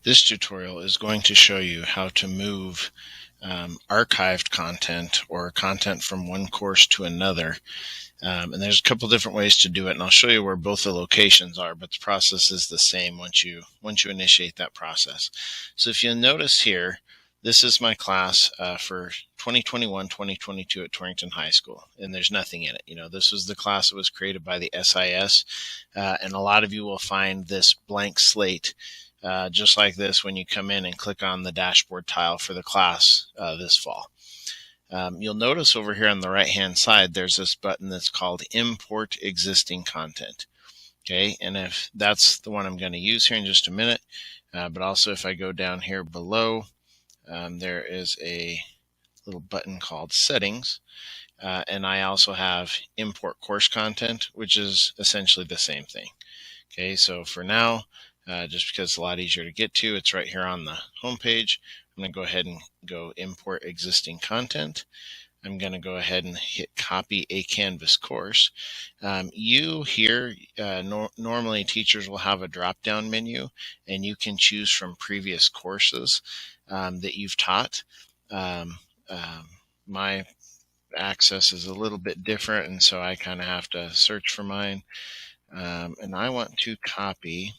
This tutorial is going to show you how to move archived content or content from one course to another. And there's a couple different ways to do it, and I'll show you where both the locations are, but the process is the same once you initiate that process. So if you'll notice here, this is my class for 2021-2022 at Torrington High School, and there's nothing in it. You know, this was the class that was created by the SIS, and a lot of you will find this blank slate just like this when you come in and click on the dashboard tile for the class this fall. You'll notice over here on the right hand side there's this button that's called Import Existing Content. Okay, and if that's the one I'm going to use here in just a minute, but also if I go down here below, there is a little button called Settings, and I also have Import Course Content, which is essentially the same thing. Okay, so for now, just because it's a lot easier to get to, it's right here on the home page. I'm going to go ahead and go Import Existing Content. I'm going to go ahead and hit Copy a Canvas Course. Normally teachers will have a drop-down menu, and you can choose from previous courses that you've taught. My access is a little bit different, and so I kind of have to search for mine. And I want to copy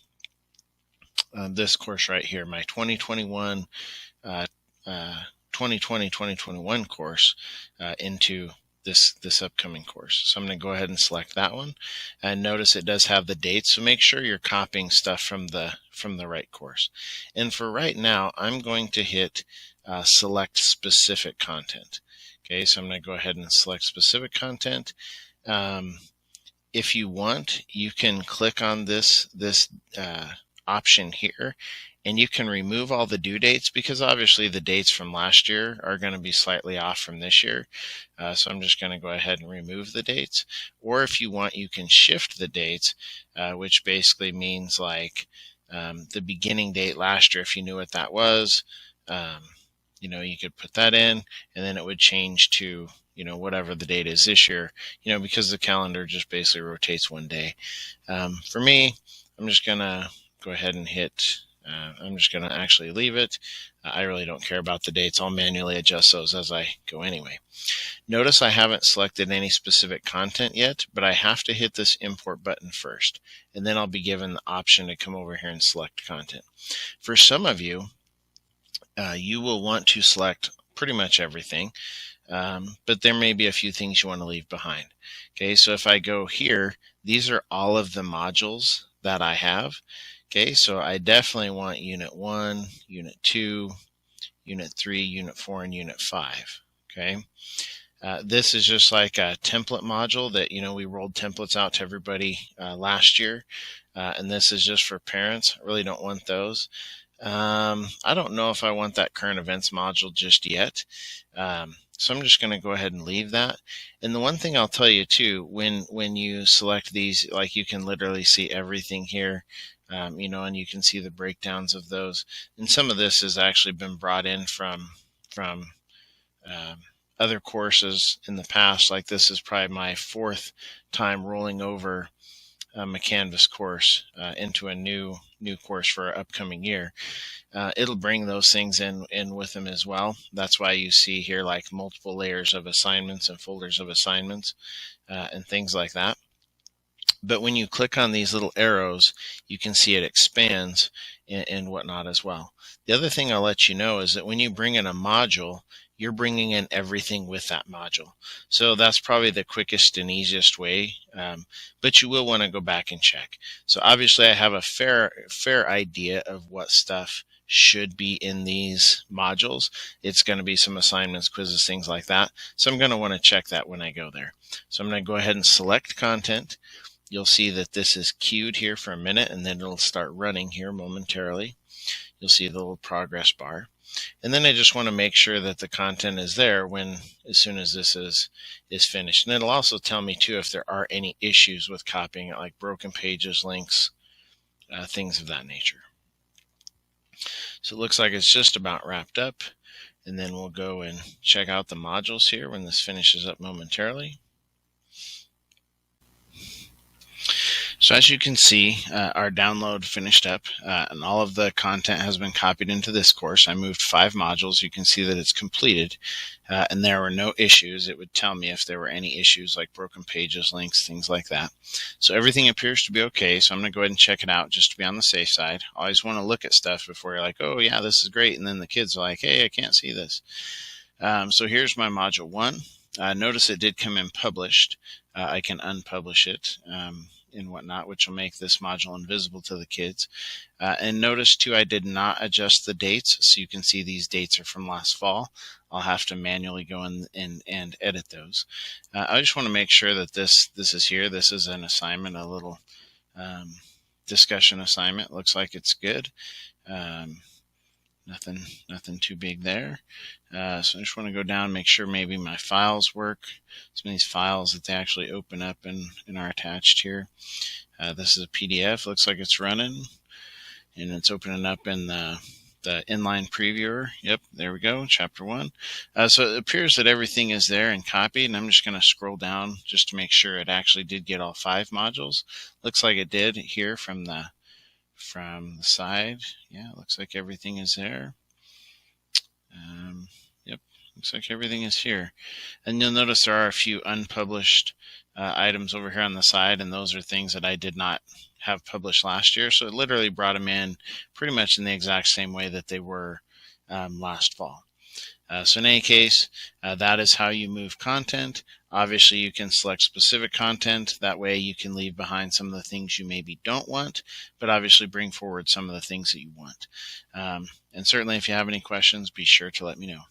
this course right here, my 2020-2021 course into this upcoming course. So I'm going to go ahead and select that one, and notice it does have the dates, so make sure you're copying stuff from the right course. And for right now, I'm going to hit select specific content. Okay, so I'm going to go ahead and select specific content. If you want, you can click on this option here, and you can remove all the due dates, because obviously the dates from last year are going to be slightly off from this year. So I'm just going to go ahead and remove the dates. Or if you want, you can shift the dates, which basically means like the beginning date last year, if you knew what that was, you know, you could put that in, and then it would change to, you know, whatever the date is this year, you know, because the calendar just basically rotates one day. For me, I'm just going to go ahead and hit, I'm just going to actually leave it. I really don't care about the dates. I'll manually adjust those as I go anyway. Notice I haven't selected any specific content yet, but I have to hit this import button first, and then I'll be given the option to come over here and select content. For some of you, you will want to select pretty much everything, but there may be a few things you want to leave behind. Okay, so if I go here, these are all of the modules that I have. Okay, so I definitely want Unit 1, Unit 2, Unit 3, Unit 4, and Unit 5. Okay, this is just like a template module that, you know, we rolled templates out to everybody last year, and this is just for parents. I really don't want those. I don't know if I want that current events module just yet. So I'm just going to go ahead and leave that. And the one thing I'll tell you too, when you select these, like, you can literally see everything here, you know, and you can see the breakdowns of those. And some of this has actually been brought in from other courses in the past. Like, this is probably my fourth time rolling over a Canvas course into a new course for our upcoming year. It'll bring those things in with them as well. That's why you see here like multiple layers of assignments and folders of assignments and things like that. But when you click on these little arrows, you can see it expands and whatnot as well. The other thing I'll let you know is that when you bring in a module, you're bringing in everything with that module. So that's probably the quickest and easiest way, but you will want to go back and check. So obviously I have a fair idea of what stuff should be in these modules. It's going to be some assignments, quizzes, things like that. So I'm going to want to check that when I go there. So I'm going to go ahead and select content. You'll see that this is queued here for a minute, and then it'll start running here momentarily. You'll see the little progress bar. And then I just want to make sure that the content is there as soon as this is finished. And it'll also tell me too if there are any issues with copying it, like broken pages, links, things of that nature. So it looks like it's just about wrapped up. And then we'll go and check out the modules here when this finishes up momentarily. So as you can see, our download finished up, and all of the content has been copied into this course. I moved 5 modules. You can see that it's completed, and there were no issues. It would tell me if there were any issues like broken pages, links, things like that. So everything appears to be okay, so I'm going to go ahead and check it out just to be on the safe side. Always want to look at stuff before you're like, oh yeah, this is great, and then the kids are like, hey, I can't see this. So here's my module 1. Notice it did come in published. I can unpublish it and whatnot, which will make this module invisible to the kids. And notice too, I did not adjust the dates, so you can see these dates are from last fall. I'll have to manually go in and edit those. I just want to make sure that this is here. This is an assignment, a little discussion assignment. Looks like it's good. Nothing too big there. So I just want to go down, make sure maybe my files work. Some of these files that they actually open up and are attached here. This is a PDF. Looks like it's running, and it's opening up in the inline previewer. Yep, there we go, chapter 1. So it appears that everything is there and copied, and I'm just going to scroll down just to make sure it actually did get all 5 modules. Looks like it did here from the side. Yeah, looks like everything is there. Yep, looks like everything is here. And you'll notice there are a few unpublished items over here on the side, and those are things that I did not have published last year. So it literally brought them in pretty much in the exact same way that they were last fall. So in any case, that is how you move content. Obviously, you can select specific content. That way you can leave behind some of the things you maybe don't want, but obviously bring forward some of the things that you want. And certainly if you have any questions, be sure to let me know.